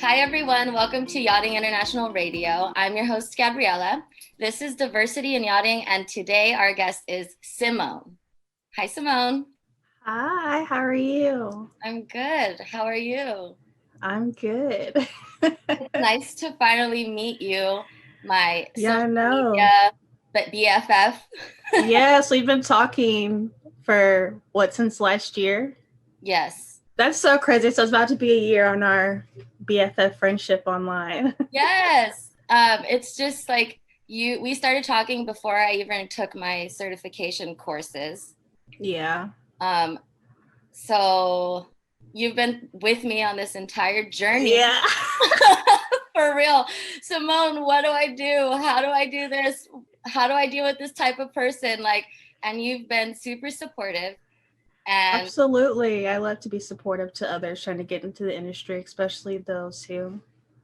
Hi, everyone. Welcome to Yachting International Radio. I'm your host, Gabriela. This is Diversity in Yachting, and today our guest is Simone. Hi, Simone. Hi, how are you? I'm good. How are you? I'm good. It's nice to finally meet you, my Yeah, I social know. media but BFF. Yes, we've been talking for since last year? Yes. That's so crazy. So it's about to be a year on our BFF friendship online. Yes. It's just like we started talking before I even took my certification courses. Yeah. Um, So you've been with me on this entire journey. Yeah. For real. Simone, what do I do? How do I do this? How do I deal with this type of person? And you've been super supportive and Absolutely. I love to be supportive to others trying to get into the industry, especially those who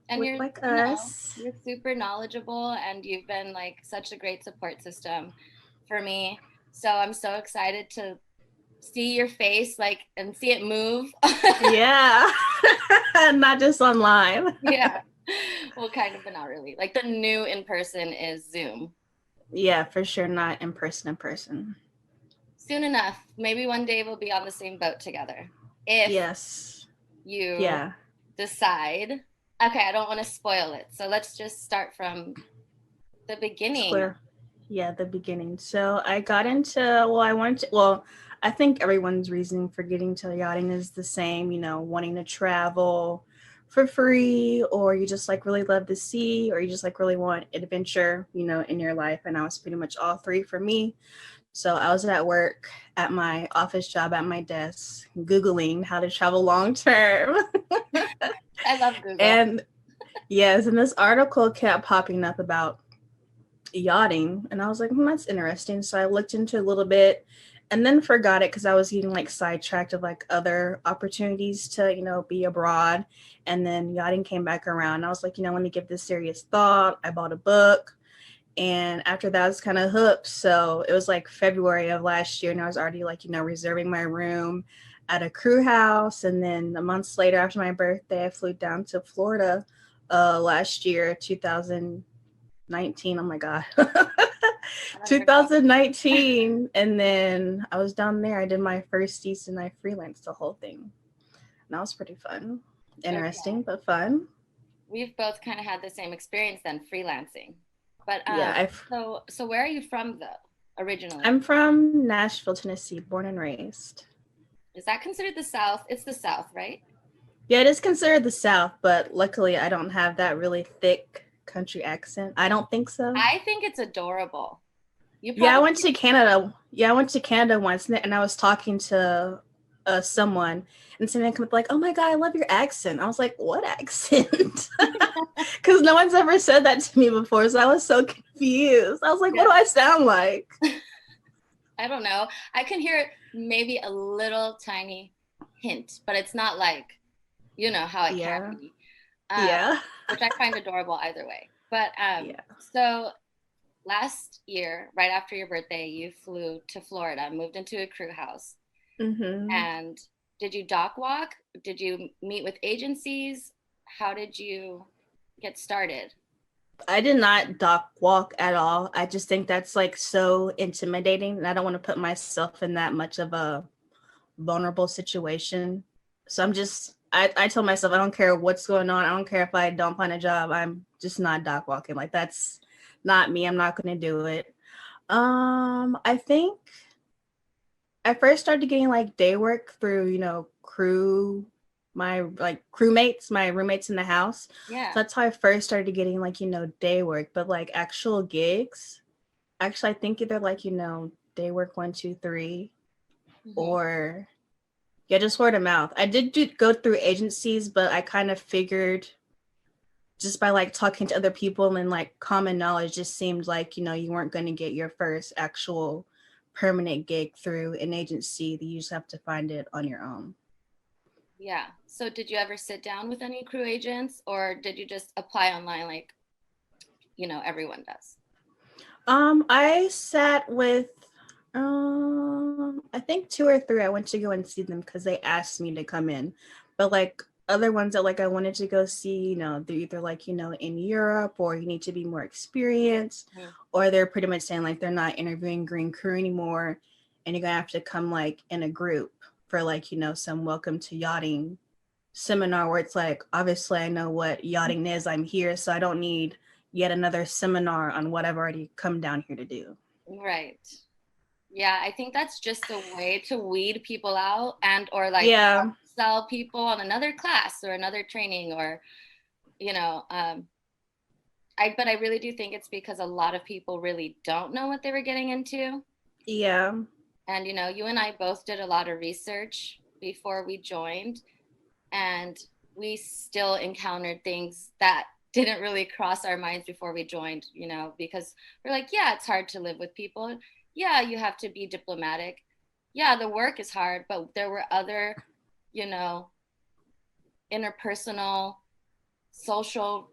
and look you're, like you know, us. you're super knowledgeable and you've been like such a great support system for me. So I'm so excited to see your face and see it move. Yeah. Not just online. Yeah. Well, kind of, but not really. Like the new in person is Zoom. Yeah, for sure. Not in person, in person. Soon enough, maybe one day we'll be on the same boat together. If Yes. you Yeah. decide. Okay, I don't want to spoil it. So let's just start from the It's beginning. clear. Yeah, the beginning. So I got into, well, I think everyone's reasoning for getting to yachting is the same, wanting to travel for free, or you just like really love the sea, or you just like really want adventure, in your life. And I was pretty much all three for me. So I was at work at my office job at my desk, Googling how to travel long term. I love Google. And yes, and this article kept popping up about yachting, and I was like, that's interesting. So I looked into it a little bit and then forgot it because I was getting like sidetracked of like other opportunities to be abroad. And then yachting came back around. I was like, let me give this serious thought. I bought a book, and after that I was kind of hooked. So it was like February of last year, and I was already like reserving my room at a crew house. And then a month later, after my birthday, I flew down to Florida last year, 2019. Oh my god. I forgot. 2019. And then I was down there. I did my first season. I freelanced the whole thing. And that was pretty fun. Okay. Interesting, but fun. We've both kind of had the same experience then freelancing. But Yeah, so where are you from though, originally? I'm from Nashville, Tennessee, born and raised. Is that considered the South? It's the South, right? Yeah, it is considered the South, but luckily I don't have that really thick country accent. I don't think so. I think it's adorable. You Yeah, I probably went to Canada. Yeah, I went to Canada once, and I was talking to someone, and someone came up like, "Oh my god, I love your accent." I was like, "What accent?" Because no one's ever said that to me before, so I was so confused. I was like, "What yeah. do I sound like?" I don't know. I can hear maybe a little tiny hint, but it's not like, you know, how it can Yeah, be, yeah, which I find adorable either way. But yeah. so last year, right after your birthday, you flew to Florida, moved into a crew house. Hmm. And did you dock walk? Did you meet with agencies? How did you get started? I did not dock walk at all. I just think that's like so intimidating, and I don't want to put myself in that much of a vulnerable situation. So I told myself I don't care what's going on. I don't care if I don't find a job. I'm just not dock walking. Like that's not me. I'm not gonna do it. I think I first started getting like day work through, my like crewmates, my roommates in the house. Yeah. So that's how I first started getting like, day work, but like actual gigs. Actually, I think either like, day work 1, 2, 3, Hmm. or yeah, just word of mouth. I did go through agencies, but I kind of figured just by like talking to other people and like common knowledge just seemed like, you weren't going to get your first actual permanent gig through an agency. You just have to find it on your own. Yeah. So did you ever sit down with any crew agents or did you just apply online like, everyone does? I sat with I think 2 or 3. I went to go and see them because they asked me to come in. But like other ones that like I wanted to go see, you know, they're either like, you know, in Europe, or you need to be more experienced, Mhm. or they're pretty much saying like they're not interviewing green crew anymore, and you're gonna have to come like in a group for like, you know, some welcome to yachting seminar, where it's like, obviously I know what yachting is, I'm here, so I don't need yet another seminar on what I've already come down here to do. Right. Yeah, I think that's just a way to weed people out and or like Yeah. sell people on another class or another training or but I really do think it's because a lot of people really don't know what they were getting into. Yeah. And you and I both did a lot of research before we joined, and we still encountered things that didn't really cross our minds before we joined, because we're like, yeah, it's hard to live with people. Yeah, you have to be diplomatic. Yeah, the work is hard, but there were other, you know, interpersonal, social,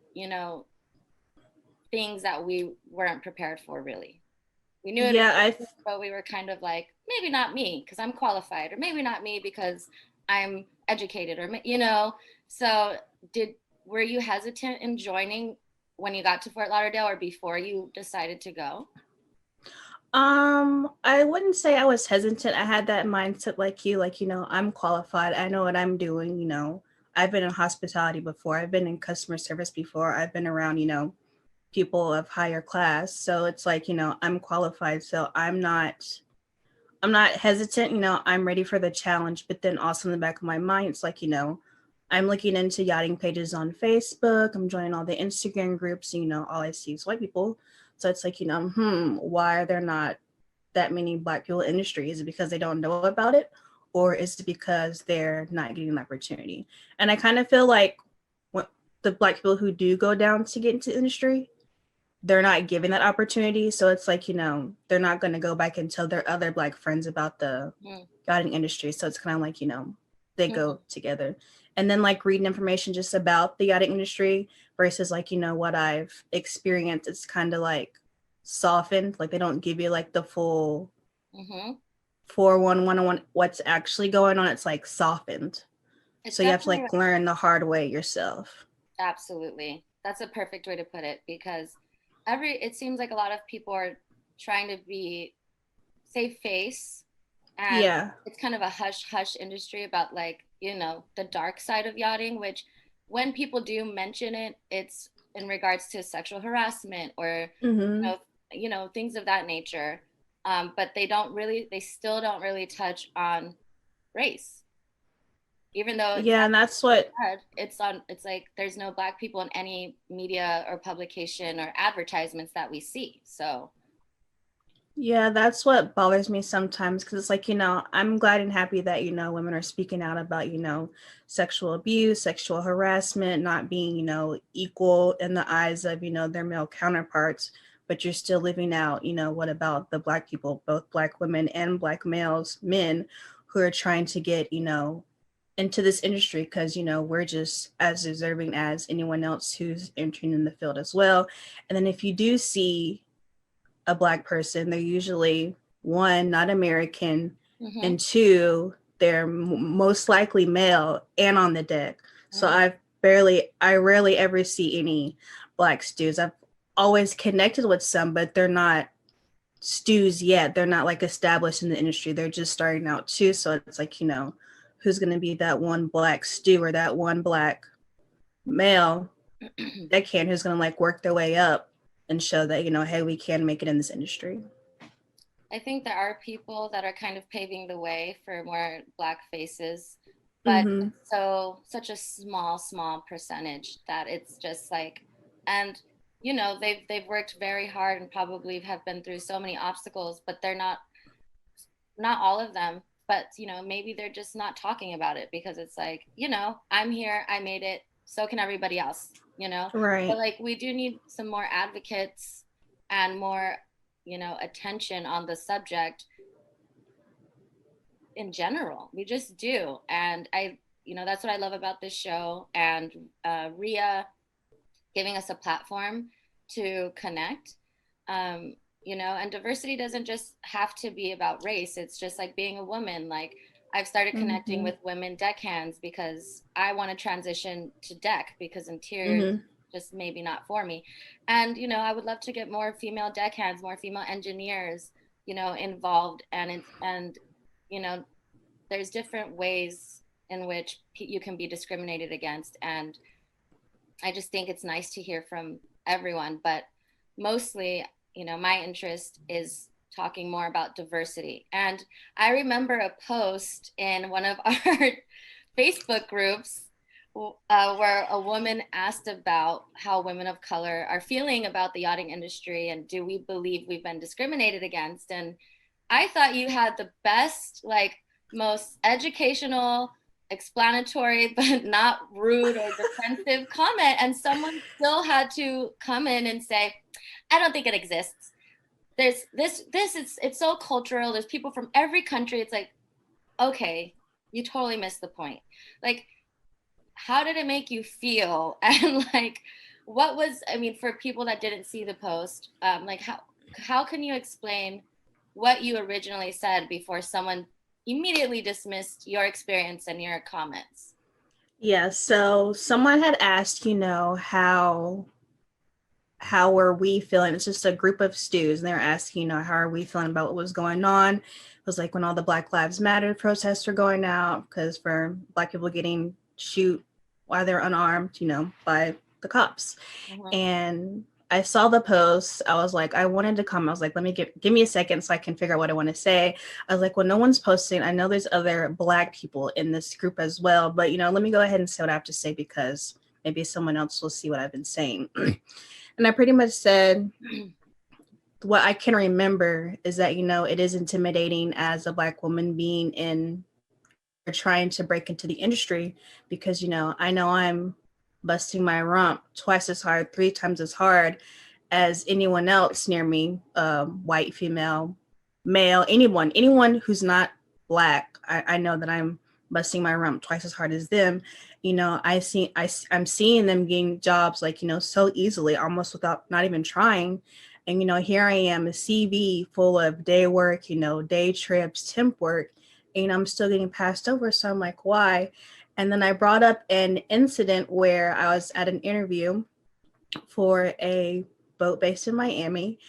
things that we weren't prepared for really. We knew it Yeah, existed, but we were kind of like, maybe not me because I'm qualified, or maybe not me because I'm educated, So, did were you hesitant in joining when you got to Fort Lauderdale, or before you decided to go? I wouldn't say I was hesitant. I had that mindset like, you know, I'm qualified. I know what I'm doing, you know. I've been in hospitality before. I've been in customer service before. I've been around, you know, people of higher class. So it's like, you know, I'm qualified. So I'm not hesitant, you know, I'm ready for the challenge, but then also in the back of my mind it's like, you know, I'm looking into yachting pages on Facebook, I'm joining all the Instagram groups, and, you know, all I see is white people. So it's like, you know, why are there not that many black people in industry? Is it because they don't know about it? Or is it because they're not getting an opportunity? And I kind of feel like what the black people who do go down to get into industry, they're not given that opportunity. So it's like, you know, they're not going to go back and tell their other black friends about the Mm-hmm. yachting industry. So it's kind of like, you know, they go together. And then like reading information just about the yachting industry versus like, you know, what I've experienced, it's kind of like softened. Like they don't give you like the full Mm-hmm. 411 on what's actually going on. It's like softened. It's So you have to definitely like learn the hard way yourself. absolutely. That's a perfect way to put it, because it seems like a lot of people are trying to be save face, and Yeah. it's kind of a hush hush industry about, like, the dark side of yachting, which when people do mention it, it's in regards to sexual harassment or Mm-hmm. know things of that nature. But they still don't really touch on race, even though Yeah. And that's what it's like there's no black people in any media or publication or advertisements that we see. So Yeah, that's what bothers me sometimes because it's like, you know, I'm glad and happy that, you know, women are speaking out about, you know, sexual abuse, sexual harassment, not being, you know, equal in the eyes of, you know, their male counterparts. But you're still living out, you know, what about the black people, both black women and black males, men who are trying to get, you know, into this industry because, you know, we're just as deserving as anyone else who's entering in the field as well. And then if you do see a black person, they're usually one, not American, mm-hmm, and two, they're most likely male and on the deck. So mm-hmm, I rarely ever see any black stews. I've always connected with some, but they're not stews yet. They're not like established in the industry. They're just starting out too. So it's like, you know, who's going to be that one black stew or that one black male deckhand who's going to like work their way up and show that, you know, hey, we can make it in this industry. I think there are people that are kind of paving the way for more black faces, but Mm-hmm. it's such a small percentage that it's just like, and they've worked very hard and probably have been through so many obstacles, but they're not all of them, but maybe they're just not talking about it because it's like, I'm here, I made it, so can everybody else, but Right. like we do need some more advocates and more attention on the subject in general. We just do. And that's what I love about this show, and Ria giving us a platform to connect. And diversity doesn't just have to be about race. It's just like being a woman. Like I've started connecting with women deckhands because I want to transition to deck because interior is just maybe not for me. And, you know, I would love to get more female deckhands, more female engineers, you know, involved. And, you know, there's different ways in which you can be discriminated against. And I just think it's nice to hear from everyone. But mostly, you know, my interest is talking more about diversity. And I remember a post in one of our Facebook groups where a woman asked about how women of color are feeling about the yachting industry and do we believe we've been discriminated against. And I thought you had the best, like, most educational, explanatory, but not rude or defensive comment. And someone still had to come in and say, I don't think it exists. There's this is, it's so cultural. There's people from every country. It's like, okay, you totally missed the point. Like, how did it make you feel? And like, what was, I mean, for people that didn't see the post, like how can you explain what you originally said before someone immediately dismissed your experience and your comments? Yeah, so someone had asked, you know, how were we feeling? It's just a group of stews, and they were asking, you know, how are we feeling about what was going on? It was like when all the Black Lives Matter protests were going out, because for Black people getting shoot while they're unarmed, you know, by the cops. And I saw the post. I was like, I wanted to come. I was like, let me give me a second so I can figure out what I want to say. I was like, well, no one's posting. I know there's other Black people in this group as well, but, you know, let me go ahead and say what I have to say because maybe someone else will see what I've been saying. And I pretty much said, what I can remember is that, you know, it is intimidating as a Black woman being in or trying to break into the industry because, you know I'm busting my rump twice as hard, 3 times as hard as anyone else near me, white, female, male, anyone who's not Black. I know that I'm busting my rump twice as hard as them. You know, I'm seeing them getting jobs like, you know, so easily, almost without not even trying. And, you know, here I am, a CV full of day work, you know, day trips, temp work, and I'm still getting passed over. So I'm like, why? And then I brought up an incident where I was at an interview for a boat based in Miami.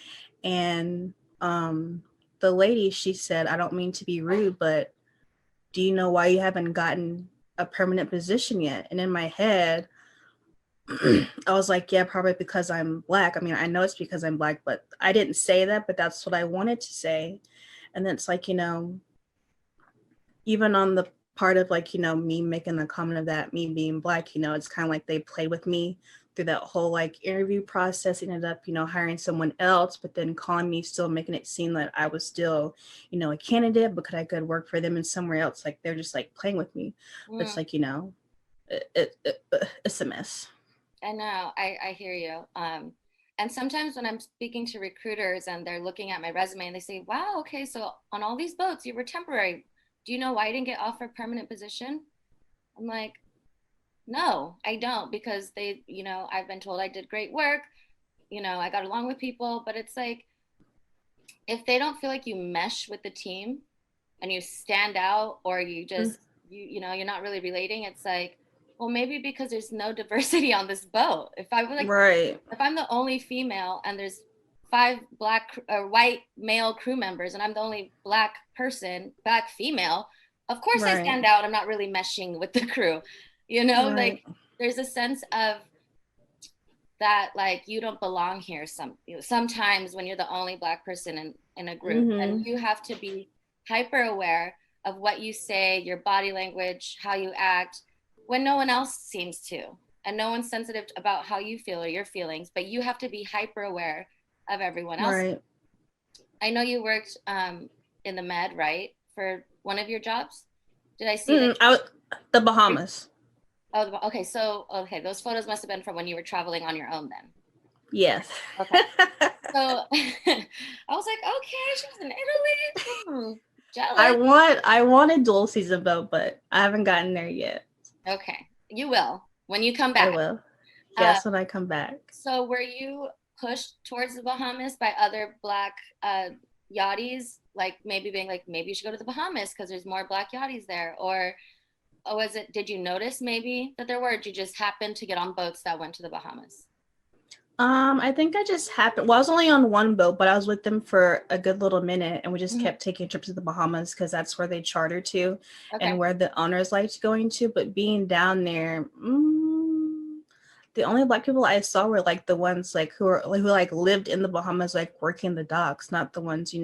And the lady, she said, I don't mean to be rude, but do you know why you haven't gotten a permanent position yet? And in my head, I was like, yeah, probably because I'm Black. I mean, I know it's because I'm Black, but I didn't say that, but that's what I wanted to say. And then it's like, you know, even on the part of like, you know, me making the comment of that, me being Black, you know, it's kind of like they played with me through that whole like interview process, ended up, you know, hiring someone else, but then calling me, still making it seem that I was still, you know, a candidate because I could work for them and somewhere else. Like they're just like playing with me. But it's like, you know, it's a mess. I know, I hear you. And sometimes when I'm speaking to recruiters and they're looking at my resume and they say, wow, okay, so on all these boats, you were temporary. Do you know why I didn't get offered a permanent position? I'm like, no, I don't, because they, you know, I've been told I did great work. You know, I got along with people, but it's like, if they don't feel like you mesh with the team and you stand out or you just, you know, you're not really relating, it's like, well, maybe because there's no diversity on this boat. If I was like, right, if I'm the only female and there's 5 Black or white male crew members and I'm the only Black person, Black female, of course I right, stand out. I'm not really meshing with the crew, you know, right, like there's a sense of that, like you don't belong here. You know, sometimes when you're the only Black person in a group, and you have to be hyper aware of what you say, your body language, how you act, when no one else seems to, and no one's sensitive about how you feel or your feelings, but you have to be hyper aware of everyone else. right. I know you worked in the med, right, for one of your jobs. Did I see that? The Bahamas. Oh, okay. So, okay, those photos must have been from when you were traveling on your own then. Yes. Okay. So I was like, okay, she was in Italy. Jealous. I want a dual season boat, but I haven't gotten there yet. Okay, you will when you come I back. will. Yes, when I come back. So were you pushed towards the Bahamas by other Black Yachties, like maybe being like, maybe you should go to the Bahamas because there's more Black Yachties there? Or was it, did you notice maybe that there were, or did you just happen to get on boats that went to the Bahamas? I think I just happened. Well, I was only on one boat, but I was with them for a good little minute, and we just Mhm. kept taking trips to the Bahamas because that's where they charter to, and Okay. where the owners liked going to. But being down there, the only Black people I saw were like the ones like who like lived in the Bahamas, like working the docks, not the ones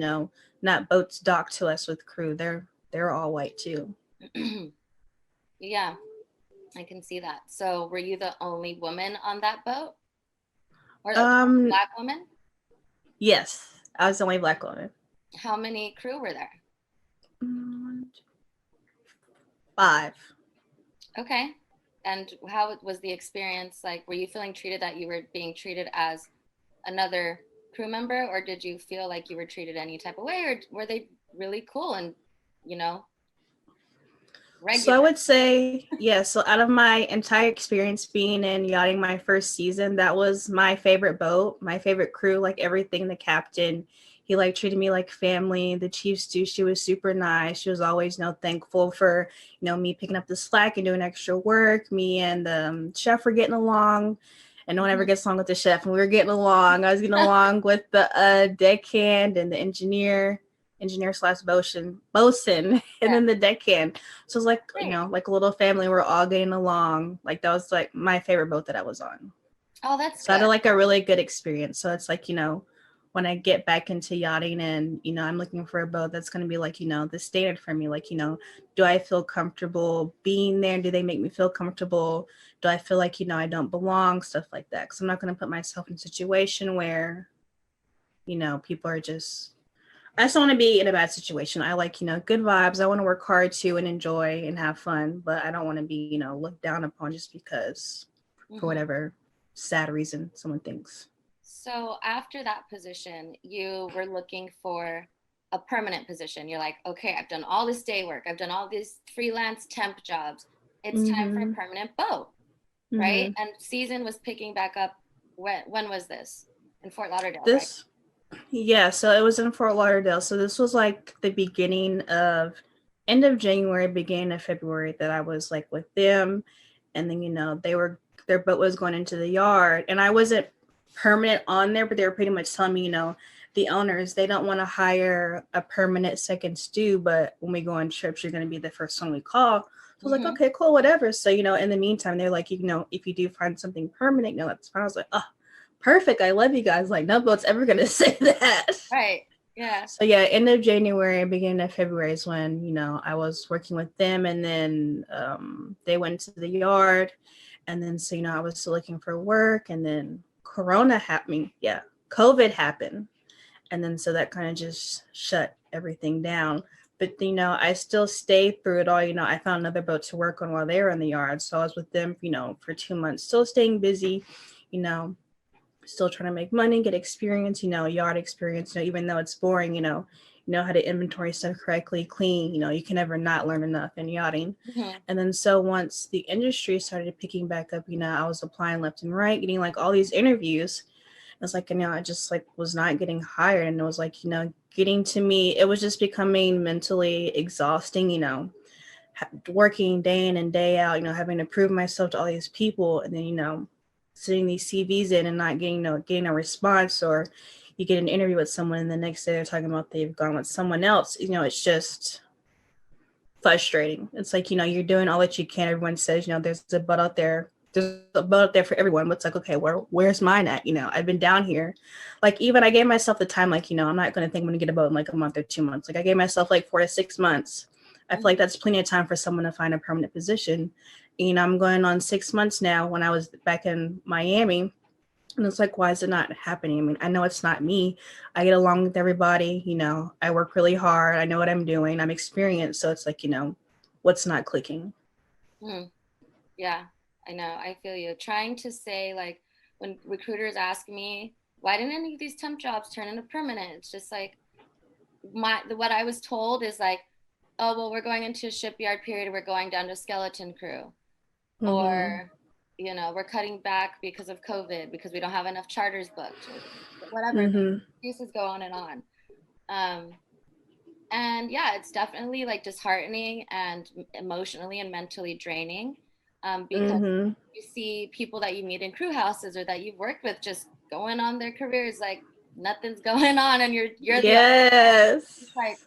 not boats docked to us with crew. They're all white too. Yeah, I can see that. So were you the only woman on that boat, or the Um, Black woman? yes, I was the only Black woman. How many crew were there? Mm, 5. Okay. And how was the experience like? Were you feeling treated that you were being treated as another crew member, or did you feel like you were treated any type of way, or were they really cool and, you know, So I regular? would say, yeah, so out of my entire experience being in yachting my first season, that was my favorite boat, my favorite crew, like everything. The captain, he like treated me like family. The chief stew, she was super nice. She was always, thankful for, me picking up the slack and doing extra work. Me and the chef were getting along. And no one ever Mhm. gets along with the chef. And we were getting along. I was getting along with the deckhand and the engineer slash bosun, and Yeah, then the deckhand. So it's like, great. like a little family. We're all getting along. Like that was like my favorite boat that I was on. Oh, that's So I had good. like a really good experience. So it's like, when I get back into yachting and, I'm looking for a boat that's going to be like, the standard for me. Like, do I feel comfortable being there? Do they make me feel comfortable? Do I feel like, I don't belong? Stuff like that. Cause I'm not going to put myself in a situation where, people are just, I just want to be in a bad situation. I like, good vibes. I want to work hard too and enjoy and have fun, but I don't want to be, looked down upon just because for Hmm. whatever sad reason someone thinks. So after that position, you were looking for a permanent position. You're like, okay, I've done all this day work, I've done all these freelance temp jobs. It's time for a Mm-hmm. permanent boat, right? Mm-hmm. And season was picking back up. When was this? In Fort Lauderdale, right? This, yeah, so it was in Fort Lauderdale. So this was like the beginning of end of January, beginning of February that I was like with them. And then, their boat was going into the yard. And I wasn't permanent on there, but they were pretty much telling me, the owners, they don't want to hire a permanent second stew, but when we go on trips, you're going to be the first one we call. So I was like, Hmm. okay, cool, whatever. So, in the meantime, they're like, if you do find something permanent, that's fine. I was like, oh, perfect. I love you guys. Like, no boat's ever going to say that. Right. Yeah. So yeah, end of January, beginning of February is when I was working with them, and then they went to the yard, and then so I was still looking for work, and then Corona happened. Yeah, COVID happened, and then so that kind of just shut everything down. But I still stayed through it all. I found another boat to work on while they were in the yard, so I was with them, for 2 months, still staying busy. You know, Still trying to make money, get experience, yard experience, even though it's boring, know how to inventory stuff correctly, clean, you can never not learn enough in yachting. Hmm. And then so once the industry started picking back up, I was applying left and right, getting like all these interviews. It's like, I just like was not getting hired. And it was like, getting to me, it was just becoming mentally exhausting, working day in and day out, having to prove myself to all these people, and then, sending these CVs in and not getting a response, or you get an interview with someone and the next day they're talking about they've gone with someone else. It's just frustrating. It's like, you're doing all that you can. Everyone says, there's a butt out there. There's a boat out there for everyone. But it's like, okay, where's mine at? I've been down here. Like, even I gave myself the time, like, I'm not going to think I'm going to get a boat in like a month or 2 months. Like, I gave myself like 4 to 6 months. I feel like Hmm. that's plenty of time for someone to find a permanent position. I'm going on 6 months now when I was back in Miami. And it's like, why is it not happening? I mean, I know it's not me. I get along with everybody. I work really hard. I know what I'm doing. I'm experienced. So it's like, what's not clicking? Hmm. Yeah, I know. I feel you. Trying to say, like, when recruiters ask me, why didn't any of these temp jobs turn into permanent? It's just like, what I was told is like, oh, well, we're going into a shipyard period. We're going down to skeleton crew. Mm-hmm. Or, we're cutting back because of COVID because we don't have enough charters booked, or whatever. Mm-hmm. Excuses go on and on. And yeah, it's definitely like disheartening and emotionally and mentally draining, because Mm-hmm. you see people that you meet in crew houses or that you've worked with just going on their careers like nothing's going on, and you're the other Yes. like,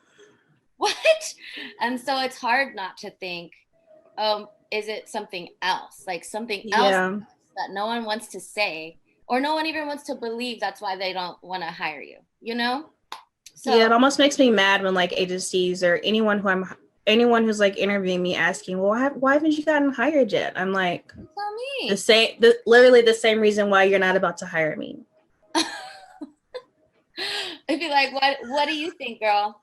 what? And so it's hard not to think, is it something else, like something else Yeah. that no one wants to say, or no one even wants to believe, that's why they don't want to hire you, you know? Yeah, So it almost makes me mad when like agencies or anyone who's like interviewing me asking, well, why haven't you gotten hired yet? I'm like, tell me. literally the same reason why you're not about to hire me. It'd be like, what do you think, girl?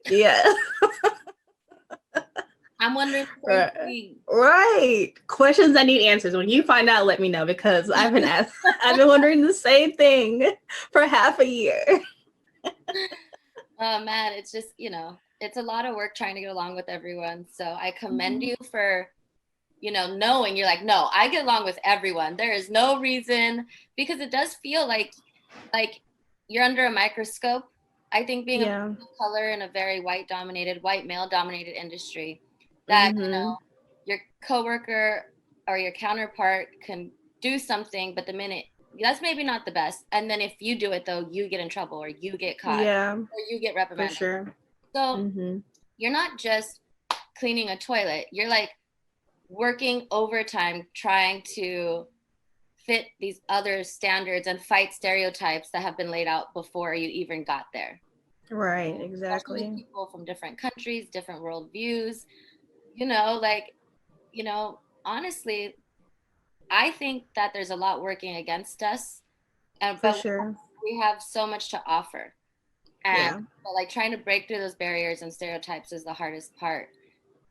Yeah. I'm wondering the same Right. thing. Right. Questions that need answers. When you find out, let me know, because I've been wondering the same thing for half a year. Oh man, it's just, it's a lot of work trying to get along with everyone. So I commend you for, knowing you're like, no, I get along with everyone. There is no reason, because it does feel like you're under a microscope. I think being a Yeah. person of color in a very white male dominated industry, that, Mm-hmm. your coworker or your counterpart can do something, but the minute that's maybe not the best. And then if you do it though, you get in trouble or you get caught Yeah, or you get for reprimanded. sure. So Mm-hmm. you're not just cleaning a toilet, you're like working overtime trying to fit these other standards and fight stereotypes that have been laid out before you even got there. Right, Especially with exactly. people from different countries, different worldviews, like, honestly, I think that there's a lot working against us, For but sure. we have so much to offer. And Yeah. but like trying to break through those barriers and stereotypes is the hardest part.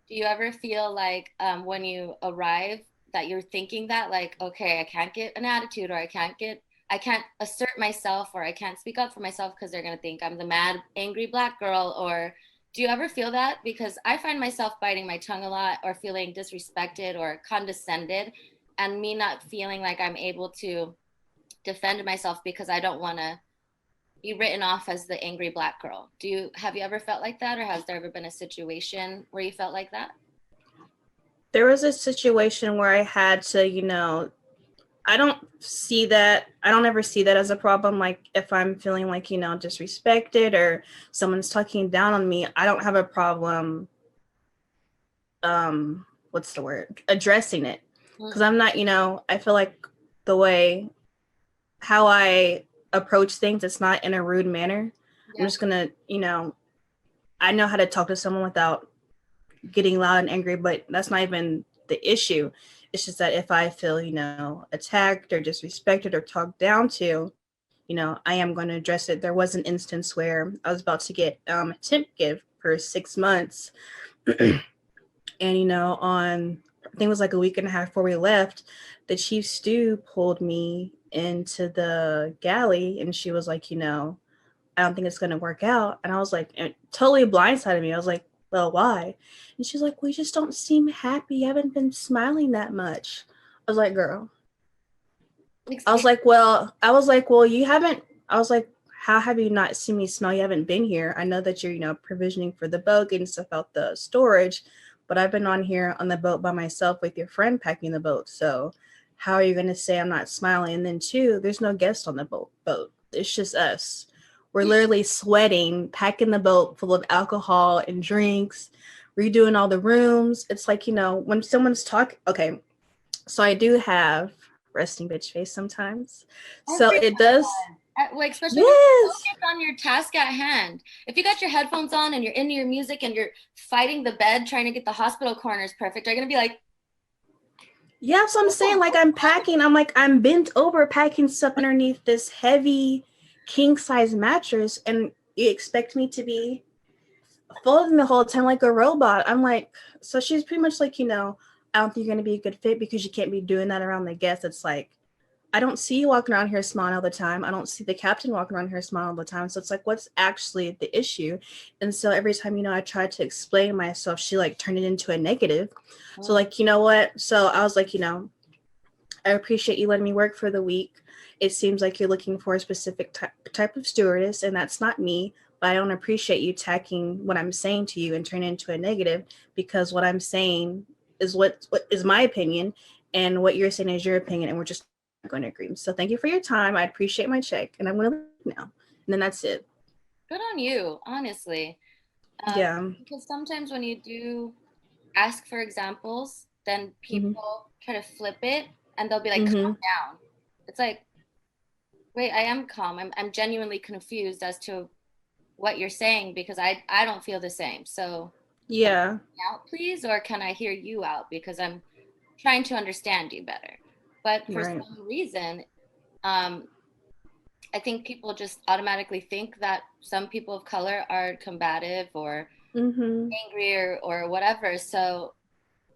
Do you ever feel like, when you arrive, that you're thinking that like, okay, I can't get an attitude, or I can't assert myself, or I can't speak up for myself because they're gonna think I'm the mad, angry black girl? Or do you ever feel that? Because I find myself biting my tongue a lot, or feeling disrespected or condescended, and me not feeling like I'm able to defend myself because I don't want to be written off as the angry black girl. Have you ever felt like that, or has there ever been a situation where you felt like that? There was a situation where I had to, I don't ever see that as a problem. Like if I'm feeling like, disrespected or someone's talking down on me, I don't have a problem, what's the word? Addressing it. Because Mm-hmm. I'm not, I feel like the way how I approach things, it's not in a rude manner. I'm Yeah. just gonna, I know how to talk to someone without getting loud and angry, but that's not even the issue. It's just that if I feel, attacked or disrespected or talked down to, I am going to address it. There was an instance where I was about to get a temp give for 6 months. And, on, I think it was like a week and a half before we left, the chief stew pulled me into the galley and she was like, I don't think it's going to work out. And I was like, it totally blindsided me. I was like, well, why? And she's like, we just don't seem happy. You haven't been smiling that much. I was like, girl. Explain. I was like, well, you haven't, I was like, how have you not seen me smile? You haven't been here. I know that you're, provisioning for the boat, getting stuff out the storage, but I've been on here on the boat by myself with your friend packing the boat. So how are you going to say I'm not smiling? And then two, there's no guest on the boat. It's just us. We're literally sweating, packing the boat full of alcohol and drinks, redoing all the rooms. It's like, when someone's talking, okay, so I do have resting bitch face sometimes. So Everyone it does. like, especially when you're Yes. focused on your task at hand. If you got your headphones on and you're into your music and you're fighting the bed trying to get the hospital corners perfect, you're gonna be like, Yeah, so I'm saying like I'm bent over packing stuff underneath this heavy king size mattress, and you expect me to be folding the whole time like a robot. I'm like, so she's pretty much like, I don't think you're gonna be a good fit because you can't be doing that around the guests. It's like, I don't see you walking around here smiling all the time. I don't see the captain walking around here smiling all the time. So it's like, what's actually the issue? And so every time, I tried to explain myself, she like turned it into a negative. So like, you know what? So I was like, I appreciate you letting me work for the week. It seems like you're looking for a specific type of stewardess, and that's not me. but I don't appreciate you tacking what I'm saying to you and turn it into a negative, because what I'm saying is what is my opinion, and what you're saying is your opinion, and we're just not going to agree. So thank you for your time. I appreciate my check, and I'm going to leave now. And then that's it. Good on you, honestly. Yeah. Because sometimes when you do ask for examples, then Mm-hmm. people try to flip it and they'll be like, Mm-hmm. calm down. It's like, wait, I am calm. I'm genuinely confused as to what you're saying because I don't feel the same. So can you Yeah. hear me out, please? Or can I hear you out? Because I'm trying to understand you better. But for Right. some reason, um, I think people just automatically think that some people of color are combative or Mm-hmm. angry or whatever. So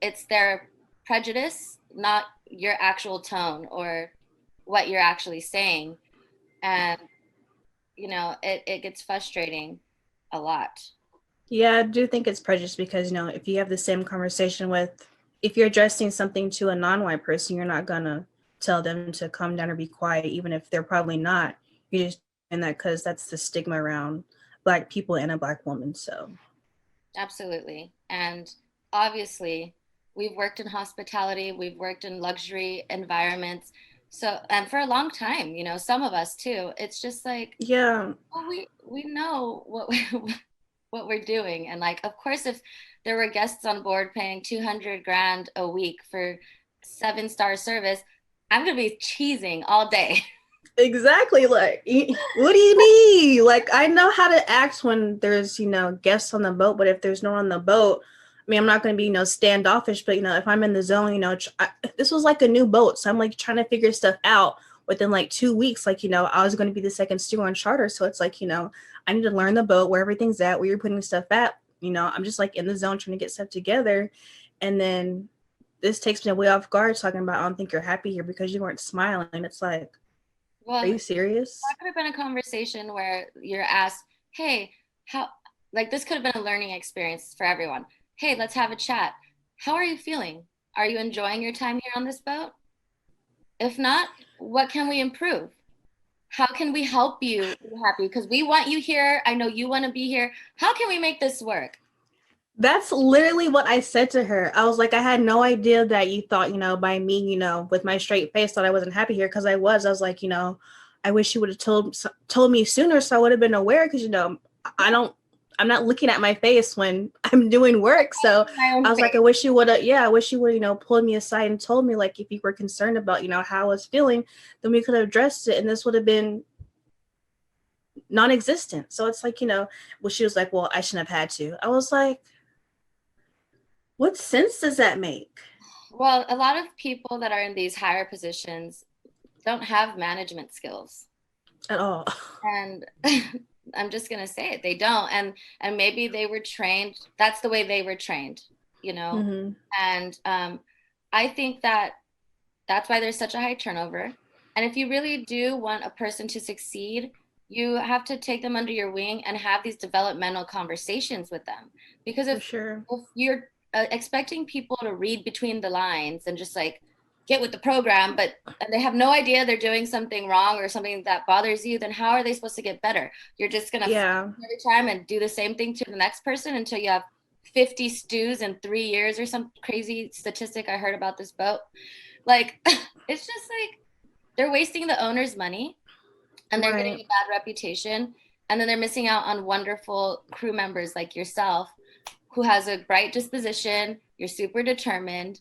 it's their prejudice, not your actual tone or what you're actually saying. And, it gets frustrating a lot. Yeah, I do think it's prejudice because, if you have the same conversation with, if you're addressing something to a non-white person, you're not gonna tell them to calm down or be quiet, even if they're probably not. You're just doing that because that's the stigma around Black people and a Black woman. So, Absolutely. And obviously, we've worked in hospitality, we've worked in luxury environments. So, and for a long time, some of us too, it's just like, yeah, well, we know what what we're doing. And like, of course, if there were guests on board paying 200 grand a week for 7-star service, I'm gonna be cheesing all day. exactly. Like, what do you need? Like, I know how to act when there's, guests on the boat, but if there's no one on the boat, I mean, I'm not going to be, standoffish, but, if I'm in the zone, this was like a new boat. So I'm like trying to figure stuff out within like 2 weeks. Like, I was going to be the second steward on charter. So it's like, I need to learn the boat, where everything's at, where you're putting stuff at. I'm just like in the zone trying to get stuff together. And then this takes me way off guard talking about, I don't think you're happy here because you weren't smiling. It's like, are Well, you serious? that could have been a conversation where you're asked, hey, how, like this could have been a learning experience for everyone. Hey, let's have a chat. How are you feeling? Are you enjoying your time here on this boat? If not, what can we improve? How can we help you be happy? Because we want you here. I know you want to be here. How can we make this work? That's literally what I said to her. I was like, I had no idea that you thought, by me, with my straight face, that I wasn't happy here, because I was. I was like, I wish you would have told me sooner, so I would have been aware, because I don't. I'm not looking at my face when I'm doing work. So My I own was like, I face. wish you would have, I wish you would, pulled me aside and told me, like, if you were concerned about, how I was feeling, then we could have addressed it, and this would have been non-existent. So it's like, well, she was like, well, I shouldn't have had to. I was like, what sense does that make? Well, a lot of people that are in these higher positions don't have management skills. At all. And I'm just gonna say it, they don't. And maybe they were trained, that's the way they were trained, you know. Mm-hmm. And I think that that's why there's such a high turnover. And if you really do want a person to succeed, you have to take them under your wing and have these developmental conversations with them. Because For if sure. you're expecting people to read between the lines and just like get with the program, but and they have no idea they're doing something wrong or something that bothers you, then how are they supposed to get better? You're just gonna Yeah. every time and do the same thing to the next person until you have 50 stews in 3 years or some crazy statistic I heard about this boat. Like, it's just like they're wasting the owner's money and they're getting Right. a bad reputation. And then they're missing out on wonderful crew members like yourself, who has a bright disposition. You're super determined.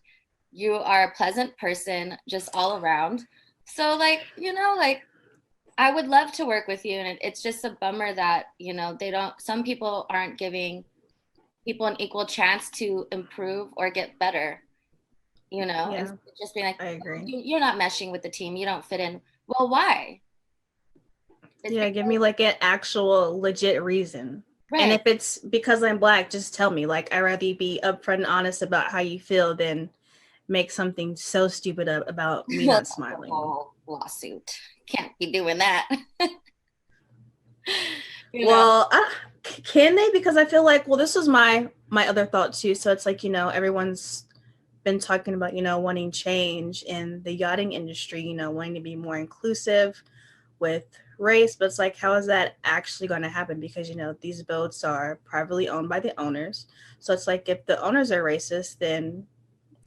You are a pleasant person just all around. So, like, like I would love to work with you. And it's just a bummer that, some people aren't giving people an equal chance to improve or get better, and Yeah. just being like, I agree. you're not meshing with the team, you don't fit in. Well, why? It's Yeah. because, Give me like an actual legit reason. And right. if it's because I'm Black, just tell me. Like, I'd rather you be upfront and honest about how you feel than make something so stupid up about me not That's a smiling. whole lawsuit. Can't be doing that. you know Well, can they? Because I feel like, well, this was my other thought too. So it's like, everyone's been talking about, wanting change in the yachting industry, wanting to be more inclusive, with race, but it's like, how is that actually going to happen? Because, you know, these boats are privately owned by the owners. So it's like, if the owners are racist, then,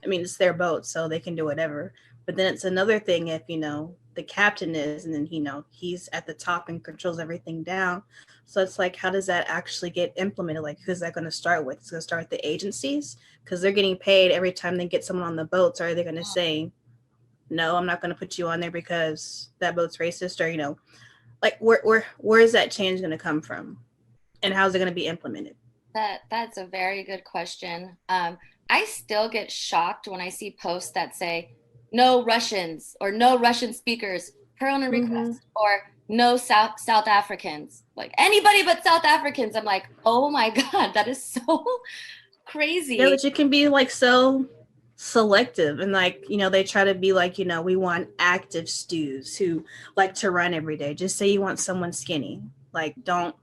I mean, it's their boat, so they can do whatever. But then it's another thing if, you know, the captain is, and then, you know, he's at the top and controls everything down. So it's like, how does that actually get implemented? Like, who's that going to start with? It's going to start with the agencies because they're getting paid every time they get someone on the boats. Or are they going to say, no, I'm not going to put you on there because that boat's racist? Or, you know, like, where is that change going to come from? And how's it going to be implemented? That's a very good question. I still get shocked when I see posts that say no Russians or no Russian speakers, permanent Mm-hmm. request, or no South Africans, like anybody but South Africans. I'm like, oh my God, that is so Yeah, crazy. that you can be like so selective, and like, you know, they try to be like, you know, we want active stews who like to run every day. Just say you want someone skinny. Like, don't,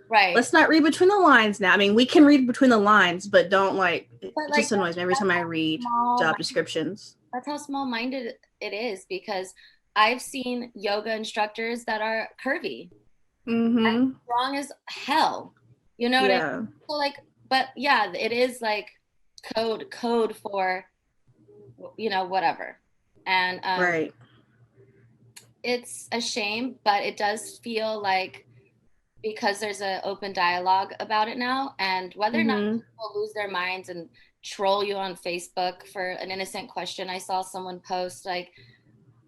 Right. let's not read between the lines now. I mean, we can read between the lines, but don't, like, it But like just annoys me every time I how read small job descriptions. that's how small-minded it is, because I've seen yoga instructors that are curvy and Mm-hmm. strong as hell. You know what I mean? Yeah. So like, but yeah, it is like code for, whatever. And Right. it's a shame, but it does feel like, because there's an open dialogue about it now, and whether or not Mm-hmm. people lose their minds and troll you on Facebook for an innocent question. I saw someone post like,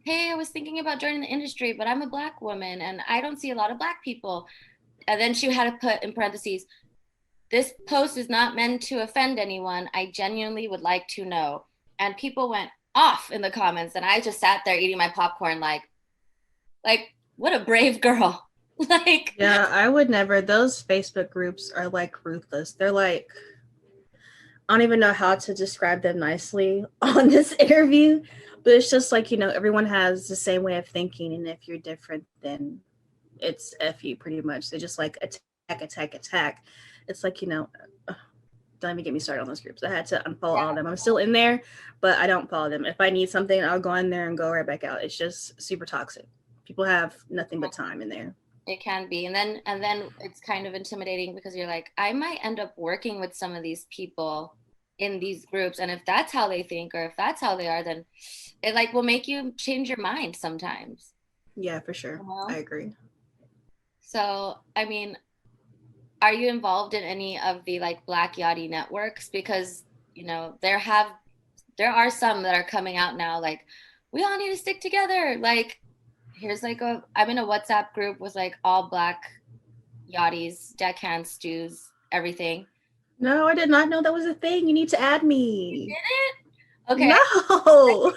hey, I was thinking about joining the industry, but I'm a Black woman and I don't see a lot of Black people. And then she had to put in parentheses, this post is not meant to offend anyone. I genuinely would like to know. And people went off in the comments, and I just sat there eating my popcorn like what a brave girl. Like, Yeah, I would never. Those Facebook groups are like ruthless. They're like, I don't even know how to describe them nicely on this interview, but it's just like, you know, everyone has the same way of thinking. And if you're different, then it's F you pretty much. They just like attack. It's like, you know, don't even get me started on those groups. I had to unfollow all of them. I'm still in there, but I don't follow them. If I need something, I'll go in there and go right back out. It's just super toxic. People have nothing but time in there. it can be. And then it's kind of intimidating, because you're like, I might end up working with some of these people in these groups. And if that's how they think, or if that's how they are, then it like will make you change your mind sometimes. Yeah, for sure. You I know? agree. So, I mean, are you involved in any of the like Black Yachty networks? Because, there are some that are coming out now, like, we all need to stick together. Like, here's like I'm in a WhatsApp group with like all Black Yachties, deckhands, stews, everything. No, I did not know that was a thing. You need to add You me. did it? Okay. No.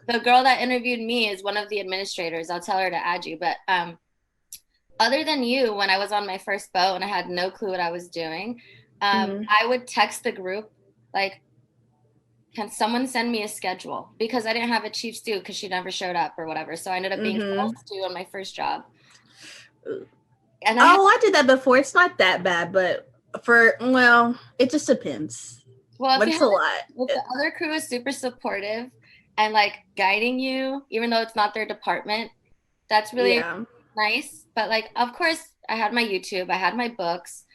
The girl that interviewed me is one of the administrators. I'll tell her to add you. But other than you, when I was on my first boat and I had no clue what I was doing, Mhm. I would text the group like, can someone send me a schedule? Because I didn't have a chief stew because she never showed up or whatever. So I ended up being full Mhm. stew on my first job. And I had, Oh, I did that before. It's not that bad, but well, it just depends. well, if But you it's have a lot. if the other crew is super supportive and like guiding you, even though it's not their department, that's really Yeah. nice. But like, of course, I had my YouTube, I had my books,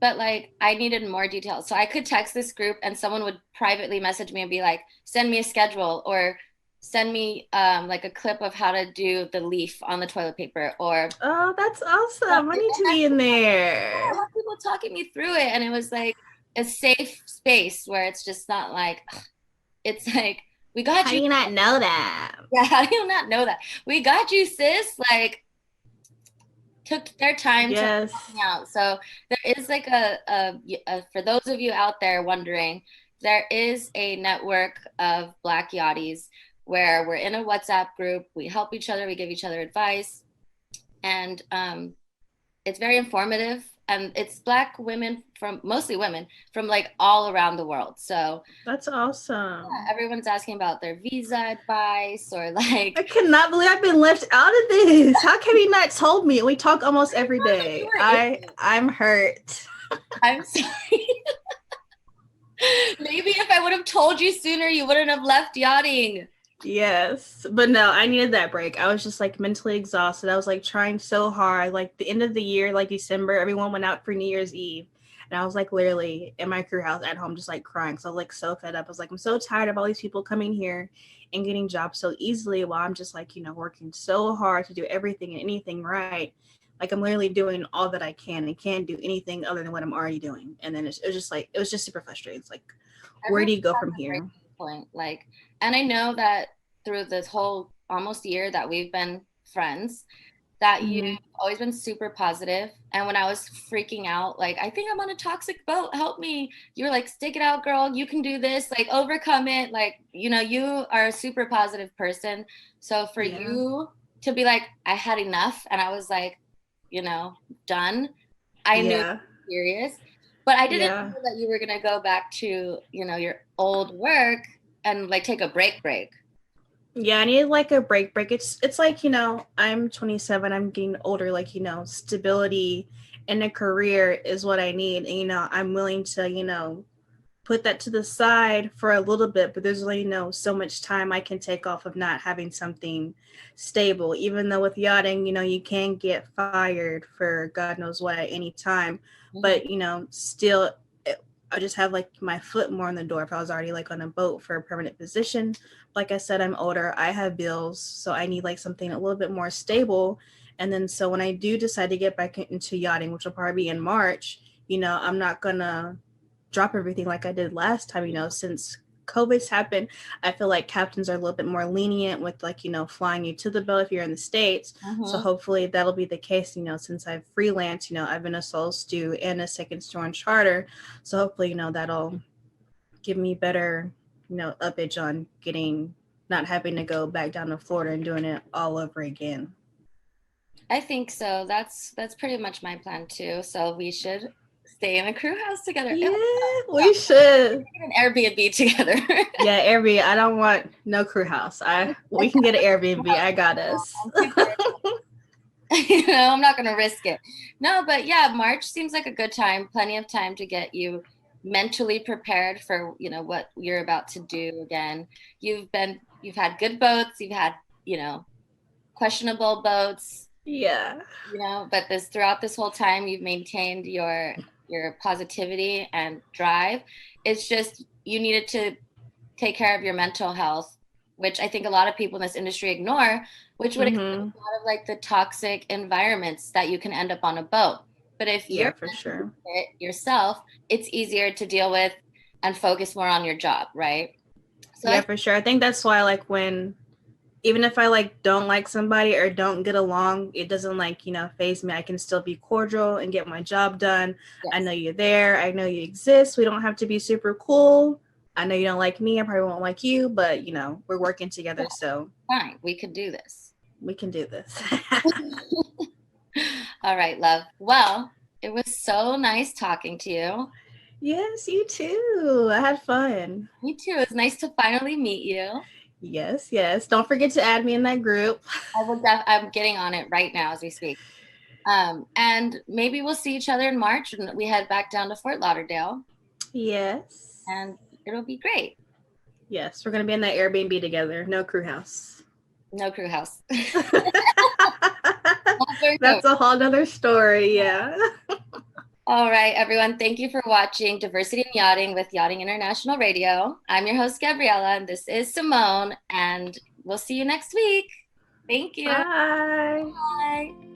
but like I needed more details. So I could text this group and someone would privately message me and be like, send me a schedule, or send me like a clip of how to do the leaf on the toilet paper, or Oh, that's awesome. I something. need to be in I there. had people talking me through it, and it was like a safe space where it's just not like, it's like, we got How do you. you not know that? Yeah, how do you not know that? We got you, sis. Like, took their time to Yes. help me out. So there is like for those of you out there wondering, there is a network of Black Yachties where we're in a WhatsApp group. We help each other. We give each other advice, and it's very informative. And it's Black women, from mostly women from like all around the world. So That's awesome. yeah, everyone's asking about their visa advice, or like, I cannot believe I've been left out of this. How can you not told me? We talk almost every you day. were in. I'm hurt. I'm sorry. Maybe if I would have told you sooner, you wouldn't have left yachting. Yes. But no, I needed that break. I was just like mentally exhausted. I was like trying so hard. Like the end of the year, like December, everyone went out for New Year's Eve. And I was like literally in my crew house at home, just like crying. So I was like so fed up. I was like, I'm so tired of all these people coming here and getting jobs so easily while I'm just like, working so hard to do everything and anything right. Like I'm literally doing all that I can and can't do anything other than what I'm already doing. And then it was just like, it was just super frustrating. It's like, where Everyone do you go has from a breaking here? point. Like, and I know that through this whole almost year that we've been friends, that you've Mm-hmm. always been super positive. And when I was freaking out, like, I think I'm on a toxic boat, help me. You were like, stick it out, girl. You can do this, like, overcome it. Like, you are a super positive person. So for Yeah. you to be like, I had enough, and I was like, done, I knew you Yeah. were serious. But I didn't Yeah. know that you were gonna go back to, your old work and like take a break. Yeah, I need like a break. It's like, I'm 27, I'm getting older, like, stability in a career is what I need. And, I'm willing to, put that to the side for a little bit, but there's only, so much time I can take off of not having something stable. Even though with yachting, you can get fired for God knows what at any time. Mhm. But, still I just have like my foot more in the door if I was already like on a boat for a permanent position. Like I said, I'm older, I have bills, so I need like something a little bit more stable. And then so when I do decide to get back into yachting, which will probably be in March, I'm not gonna drop everything like I did last time, since COVID's happened. I feel like captains are a little bit more lenient with like, flying you to the boat if you're in the States. So Mhm. hopefully that'll be the case, since I've freelanced, I've been a sole stew and a second store on charter. So hopefully, that'll give me better, upage on getting not having to go back down to Florida and doing it all over again. I think so. That's pretty much my plan too. So we should stay in a crew house together. Yeah, No, we should. get an Airbnb together. Yeah, Airbnb. I don't want no crew house. We can get an Airbnb. I got us. I'm too I'm not gonna risk it. No, but yeah, March seems like a good time. Plenty of time to get you mentally prepared for what you're about to do again. You've had good boats. You've had questionable boats. Yeah. But throughout this whole time you've maintained your positivity and drive. It's just you needed to take care of your mental health, which I think a lot of people in this industry ignore, which would explain Mm-hmm. a lot of like the toxic environments that you can end up on a boat. But if you're Yeah, for sure. fit yourself, it's easier to deal with and focus more on your job, right? So Yeah, for sure. I think that's why, like, when even if I like don't like somebody or don't get along, it doesn't like, phase me. I can still be cordial and get my job done. I yes, know you're there. I know you exist. We don't have to be super cool. I know you don't like me. I probably won't like you, but we're working yeah, together, so fine, we could do this. we can do this. All right, love. Well, it was so nice talking to you. Yes, you too. I had fun. Me too. It's nice to finally meet you. Yes, yes. Don't forget to add me in that group. I'm getting on it right now as we speak. And maybe we'll see each other in March and we head back down to Fort Lauderdale Yes. and it'll be great. Yes, we're gonna be in that Airbnb together. No crew house. No crew house. That's a whole nother story. Yeah. All right, everyone. Thank you for watching Diversity in Yachting with Yachting International Radio. I'm your host, Gabriela, and this is Simone, and we'll see you next week. Thank you. Bye. Bye.